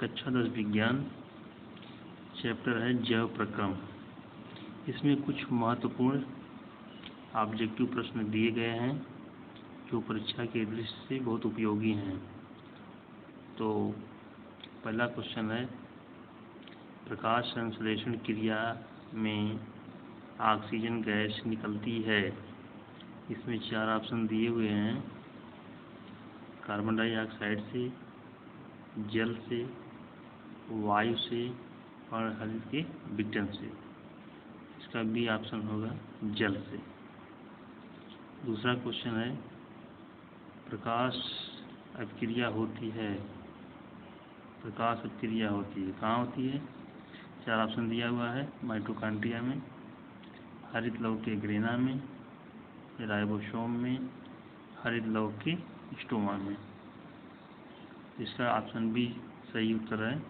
कक्षा 10 विज्ञान चैप्टर है जैव प्रक्रम। इसमें कुछ महत्वपूर्ण ऑब्जेक्टिव प्रश्न दिए गए हैं जो परीक्षा के दृष्टि से बहुत उपयोगी हैं। तो पहला क्वेश्चन है, प्रकाश संश्लेषण क्रिया में ऑक्सीजन गैस निकलती है। इसमें 4 ऑप्शन दिए हुए हैं, कार्बन डाइऑक्साइड से, जल से, वायु से और हरित के विघटन से। इसका बी ऑप्शन होगा जल से। दूसरा क्वेश्चन है, प्रकाश अपक्रिया होती है। प्रकाश अपक्रिया होती है कहाँ होती है? 4 ऑप्शन दिया हुआ है, माइटोकॉन्ड्रिया में, हरित लवक के ग्रेना में, राइबोसोम में, हरित लवक के स्टोमा में। इसका ऑप्शन बी सही उत्तर है,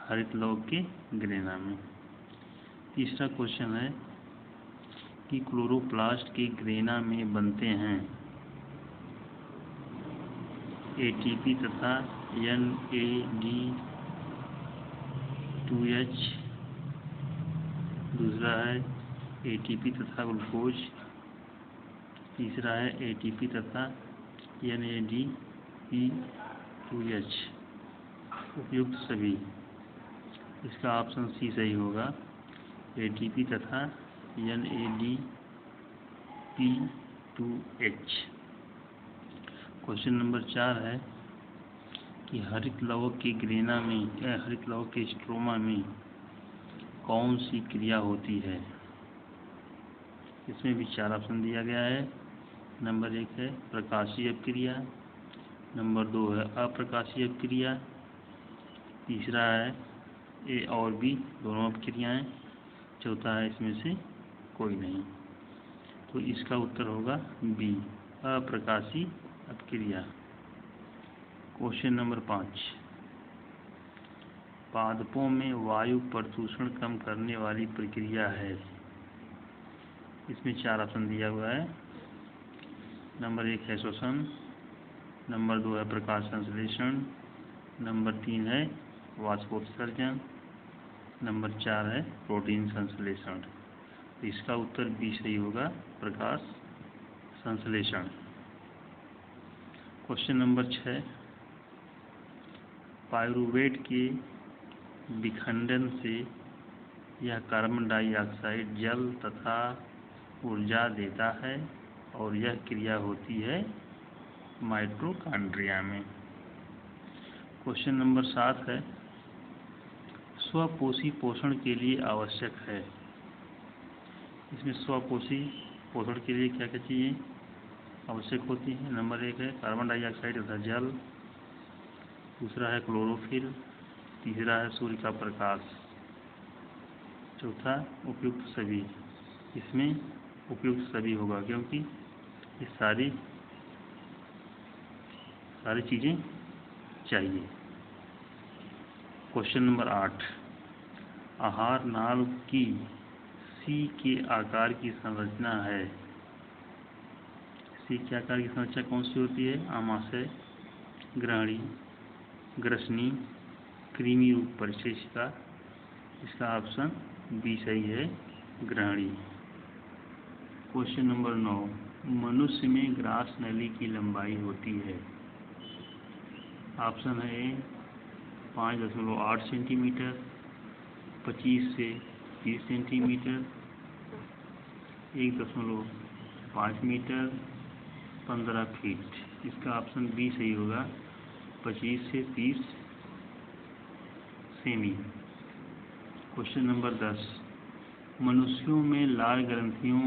हरित लवक के ग्रेना में। तीसरा क्वेश्चन है कि क्लोरोप्लास्ट के ग्रेना में बनते हैं एटीपी तथा NAD2H। दूसरा है एटीपी तथा ग्लूकोज। तीसरा है एटीपी तथा NADP2H। उपयुक्त सभी। इसका ऑप्शन सी सही होगा, एटीपी तथा NADP2H। क्वेश्चन नंबर 4 है कि हरित लवक के ग्रेना में या हरित लवक के स्ट्रोमा में कौन सी क्रिया होती है? इसमें भी 4 ऑप्शन दिया गया है। नंबर 1 है प्रकाशीय अपक्रिया, नंबर 2 है अप्रकाशीय अपक्रिया, तीसरा है ए और बी दोनों अपक्रियाएं, चौथा है इसमें से कोई नहीं। तो इसका उत्तर होगा बी, अप्रकाशीय अपक्रिया। क्वेश्चन नंबर 5, पादपों में वायु प्रदूषण कम करने वाली प्रक्रिया है। इसमें 4 ऑप्शन दिया हुआ है। नंबर 1 है श्वसन, नंबर 2 है प्रकाश संश्लेषण, नंबर 3 है वाष्पोत्सर्जन, नंबर 4 है प्रोटीन संश्लेषण। इसका उत्तर बी सही होगा, प्रकाश संश्लेषण। क्वेश्चन नंबर 6, पाइरूवेट के विखंडन से यह कार्बन डाइऑक्साइड जल तथा ऊर्जा देता है और यह क्रिया होती है माइटोकॉन्ड्रिया में। क्वेश्चन नंबर 7 है, स्वपोषी पोषण के लिए आवश्यक है। इसमें स्वपोषी पोषण के लिए क्या क्या चीज़ें आवश्यक होती हैं? नंबर 1 है कार्बन डाइऑक्साइड तथा जल, दूसरा है क्लोरोफिल, तीसरा है सूर्य का प्रकाश, चौथा उपयुक्त सभी। इसमें उपयुक्त सभी होगा क्योंकि ये सारी चीज़ें चाहिए। क्वेश्चन नंबर 8, आहार नाल की सी के आकार की संरचना है। सी के आकार की संरचना कौन सी होती है? आमाशय, ग्रहणी, ग्रसनी, कृमि रूप परिशेषिका। इसका ऑप्शन बी सही है, ग्रहणी। क्वेश्चन नंबर 9, मनुष्य में ग्रास नली की लंबाई होती है। ऑप्शन है ए 5.8 सेंटीमीटर, 25 से 30 सेंटीमीटर, 1.5 मीटर, 15 फीट। इसका ऑप्शन बी सही होगा, 25 से 30 सेमी। क्वेश्चन नंबर 10, मनुष्यों में लाल ग्रंथियों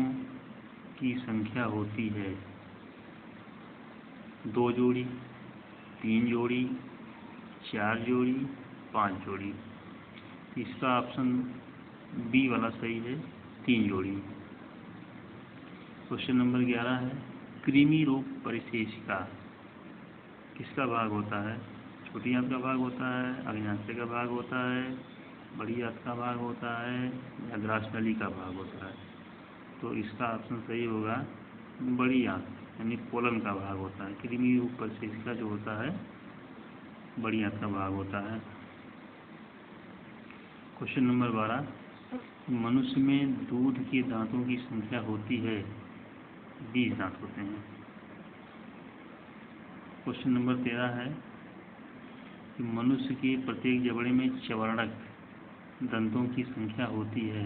की संख्या होती है 2 जोड़ी, 3 जोड़ी, 4 जोड़ी, 5 जोड़ी। इसका ऑप्शन बी वाला सही है, 3 जोड़ी। क्वेश्चन नंबर 11 है, कृमि रूप परिशेषिका किसका भाग होता है? छोटी आंत का भाग होता है, अग्न्याशय का भाग होता है, बड़ी आंत का भाग होता है या ग्रास नली का भाग होता है? तो इसका ऑप्शन सही होगा बड़ी आंत यानी कोलन का भाग होता है। कृमि रूप परिशेषिका जो होता है बड़ी आंत का भाग होता है। क्वेश्चन नंबर 12, मनुष्य में दूध के दांतों की संख्या होती है 20 दांत होते हैं। क्वेश्चन नंबर 13 है कि मनुष्य के प्रत्येक जबड़े में चवर्णक दंतों की संख्या होती है।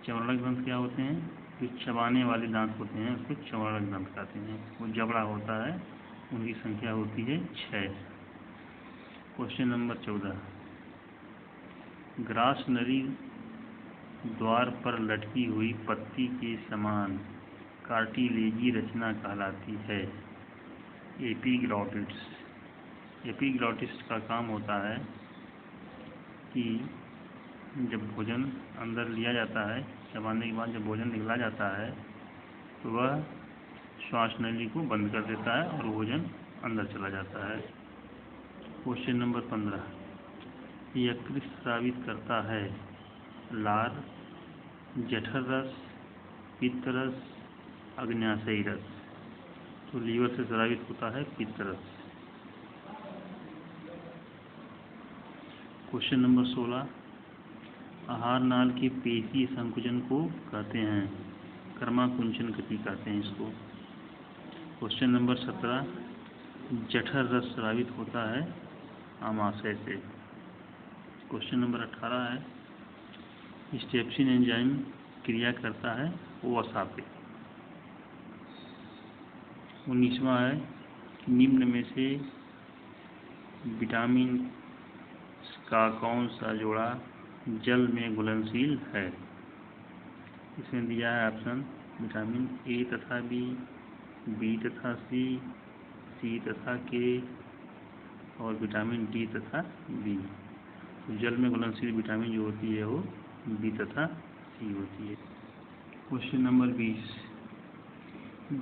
चवर्णक दंत क्या होते हैं? जो चबाने वाले दांत होते हैं उसको चवर्णक दंत कहते हैं। वो जबड़ा होता है, उनकी संख्या होती है 6। क्वेश्चन नंबर 14, ग्रास नली द्वार पर लटकी हुई पत्ती के समान कार्टिलेजी रचना कहलाती है। एपिग्लॉटिस। एपिग्लॉटिस का काम होता है कि जब भोजन अंदर लिया जाता है, चबाने के बाद जब भोजन निगला जाता है तो वह श्वास नली को बंद कर देता है और भोजन अंदर चला जाता है। क्वेश्चन नंबर 15, यकृत स्रावित करता है लार, जठर रस, पित्त रस, अग्न्याशयी रस। तो लीवर से स्रावित होता है पित्त रस। क्वेश्चन नंबर 16, आहार नाल के पेशीय संकुचन को कहते हैं कर्माकुंचन गति कहते हैं इसको। क्वेश्चन नंबर 17, जठर रस स्रावित होता है आमाशय से। क्वेश्चन नंबर 18 है स्टेप्सिन एंजाइम क्रिया करता है वसा पे। 19वां है निम्न में से विटामिन का कौन सा जोड़ा जल में घुलनशील है? इसमें दिया है ऑप्शन विटामिन ए तथा बी तथा सी तथा के और विटामिन डी तथा बी। तो जल में घुलनशील विटामिन जो होती है वो बी तथा सी होती है। क्वेश्चन नंबर 20,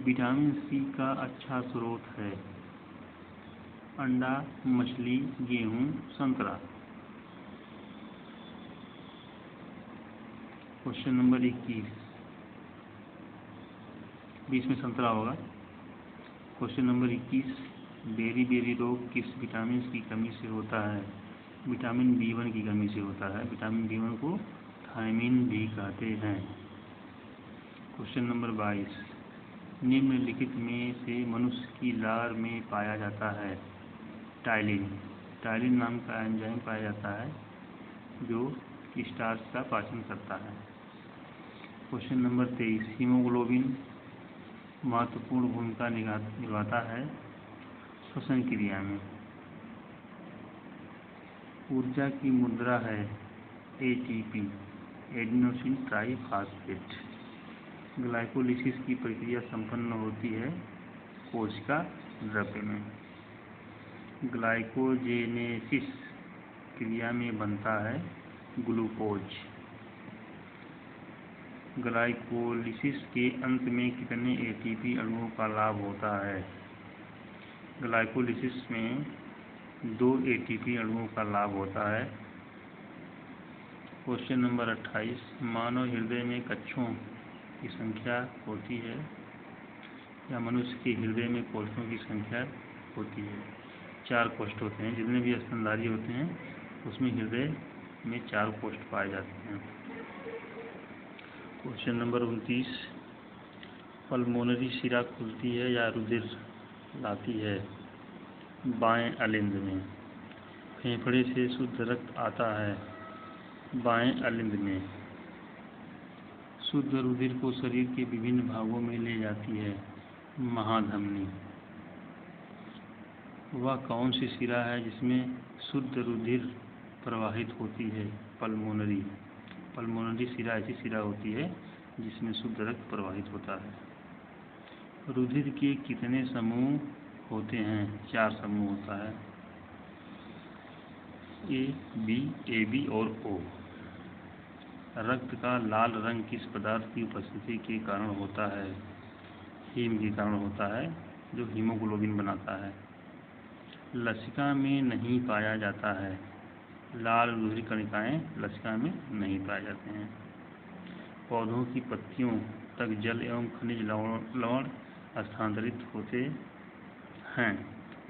विटामिन सी का अच्छा स्रोत है अंडा, मछली, गेहूं, संतरा। क्वेश्चन नंबर 21, 20 में संतरा होगा। क्वेश्चन नंबर 21, बेरी रोग किस विटामिन की कमी से होता है? विटामिन B1 की कमी से होता है। विटामिन B1 को थायमिन भी कहते हैं। क्वेश्चन नंबर 22, निम्नलिखित में से मनुष्य की लार में पाया जाता है टाइलिन। टाइलिन नाम का एंजाइम पाया जाता है जो स्टार्च का पाचन करता है। क्वेश्चन नंबर 23, हीमोग्लोबिन महत्वपूर्ण भूमिका निभाता है श्वसन क्रिया में। ऊर्जा की मुद्रा है ATP एडिनोसिन ट्राईफॉस्फेट। ग्लाइकोलिसिस की प्रक्रिया संपन्न होती है कोशिका द्रव्य में। ग्लाइकोजेनेसिस क्रिया में बनता है ग्लूकोज। ग्लाइकोलिसिस के अंत में कितने ATP अणुओं का लाभ होता है? ग्लाइकोलिसिस में 2 ATP अणुओं का लाभ होता है। क्वेश्चन नंबर 28, मानव हृदय में कक्षों की संख्या होती है या मनुष्य के हृदय में कोष्ठों की संख्या होती है? 4 कोष्ठ होते हैं। जितने भी स्तनधारी होते हैं उसमें हृदय में 4 कोष्ठ पाए जाते हैं। क्वेश्चन नंबर 29, पल्मोनरी शिरा खुलती है या रुधिर लाती है बाएं अलिंद में। फेफड़े से शुद्ध रक्त आता है बाएं अलिंद में। शुद्ध रुधिर को शरीर के विभिन्न भागों में ले जाती है महाधमनी। वह कौन सी शिरा है जिसमें शुद्ध रुधिर प्रवाहित होती है? पल्मोनरी। पल्मोनरी शिरा ऐसी शिरा होती है जिसमें शुद्ध रक्त प्रवाहित होता है। रुधिर के कितने समूह होते हैं? 4 समूह होता है AB और O। रक्त का लाल रंग किस पदार्थ की उपस्थिति के कारण होता है? हीम के कारण होता है जो हीमोग्लोबिन बनाता है। लसिका में नहीं पाया जाता है लाल रुधिर कणिकाएं लसिका में नहीं पाए जाते हैं। पौधों की पत्तियों तक जल एवं खनिज लवण स्थानांतरित होते हैं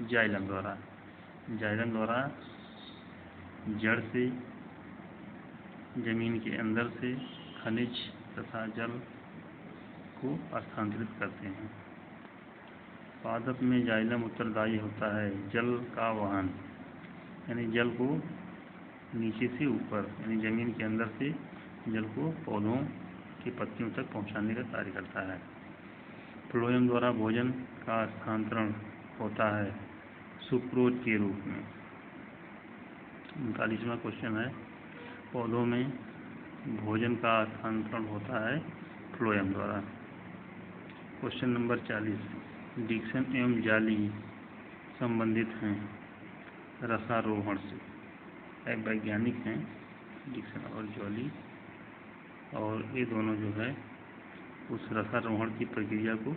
जाइलम द्वारा। जाइलम द्वारा जड़ से जमीन के अंदर से खनिज तथा जल को स्थानांतरित करते हैं। पादप में जाइलम उत्तरदायी होता है जल का वहन, यानी जल को नीचे से ऊपर यानी जमीन के अंदर से जल को पौधों के पत्तियों तक पहुंचाने का कार्य करता है। फ्लोएम द्वारा भोजन का स्थानांतरण होता है सुक्रोज के रूप में। 39वां क्वेश्चन है, पौधों में भोजन का स्थानांतरण होता है फ्लोएम द्वारा। क्वेश्चन नंबर 40, डिक्सन एवं जाली संबंधित हैं रसारोहण से। एक वैज्ञानिक हैं डिक्सन और जॉली, और ये दोनों जो है उस रसारोहण की प्रक्रिया को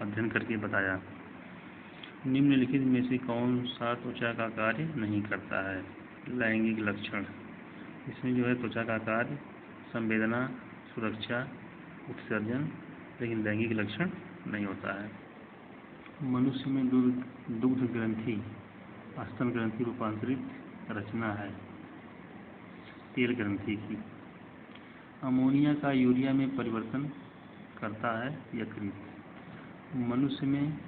अध्ययन करके बताया। निम्नलिखित में से कौन सा त्वचा का कार्य नहीं करता है? लैंगिक लक्षण। इसमें जो है त्वचा का कार्य संवेदना, सुरक्षा, उत्सर्जन, लेकिन लैंगिक लक्षण नहीं होता है। मनुष्य में दुग्ध ग्रंथि स्तन ग्रंथि रूपांतरित रचना है तेल ग्रंथि की। अमोनिया का यूरिया में परिवर्तन करता है यकृत। मनुष्य में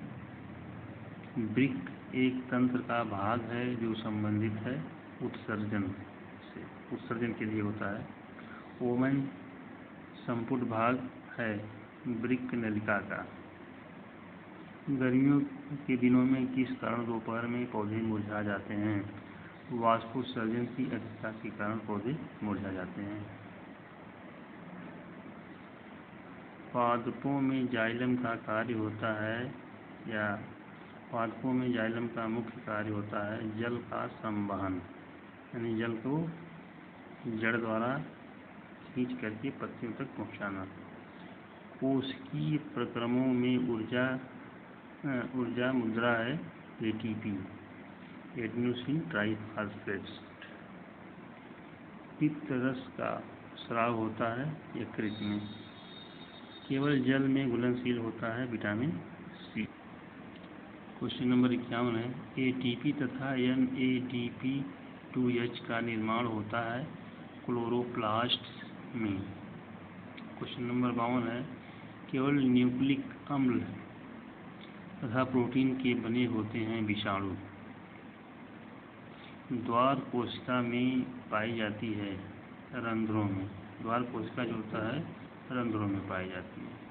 वृक्क एक तंत्र का भाग है जो संबंधित है उत्सर्जन से, उत्सर्जन के लिए होता है। ओमन संपुट भाग है वृक्क नलिका का। गर्मियों के दिनों में किस कारण दोपहर में पौधे मुरझा जाते हैं? वाष्पोत्सर्जन की अधिकता के कारण पौधे मुरझा जाते हैं। पादपों में जाइलम का कार्य होता है या पादपों में जाइलम का मुख्य कार्य होता है जल का संवहन, यानी जल को जड़ द्वारा खींच करके पत्तियों तक पहुंचाना। कोशिकीय प्रक्रमों में ऊर्जा मुद्रा है एटीपी, एडेनोसिन ट्राइफॉस्फेट। पित्त रस का स्राव होता है यकृत में। केवल जल में घुलनशील होता है विटामिन सी। क्वेश्चन नंबर 51 है, एटीपी तथा NADP2H का निर्माण होता है क्लोरोप्लास्ट में। क्वेश्चन नंबर 52 है, केवल न्यूक्लिक अम्ल तथा प्रोटीन के बने होते हैं विषाणु। द्वार कोशिका में पाई जाती है रंध्रों में। द्वार कोशिका जो होता है रंध्रों में पाई जाती है।